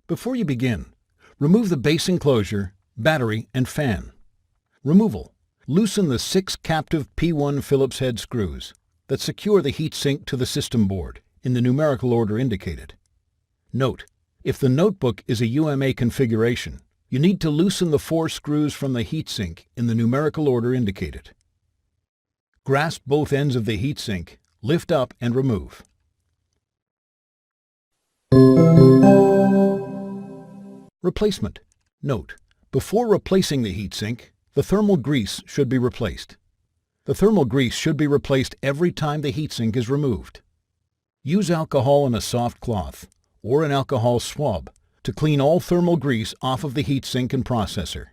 Before you begin, remove the base enclosure, battery, and fan. Removal. Loosen the 6 captive P1 Phillips head screws that secure the heatsink to the system board in the numerical order indicated. Note: if the notebook is a UMA configuration, you need to loosen the 4 screws from the heatsink in the numerical order indicated. Grasp both ends of the heatsink, lift up and remove. Replacement. Note: before replacing the heatsink, the thermal grease should be replaced. The thermal grease should be replaced every time the heatsink is removed. Use alcohol in a soft cloth or an alcohol swab to clean all thermal grease off of the heatsink and processor.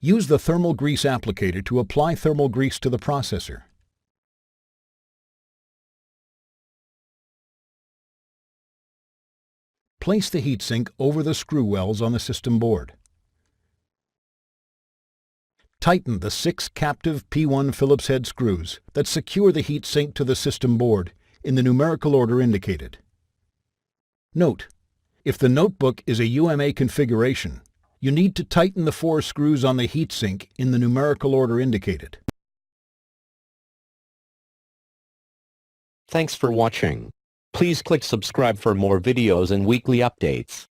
Use the thermal grease applicator to apply thermal grease to the processor. Place the heatsink over the screw wells on the system board. Tighten the 6 captive P1 Phillips head screws that secure the heatsink to the system board in the numerical order indicated. Note: if the notebook is a UMA configuration, you need to tighten the 4 screws on the heatsink in the numerical order indicated. Thanks for watching. Please click subscribe for more videos and weekly updates.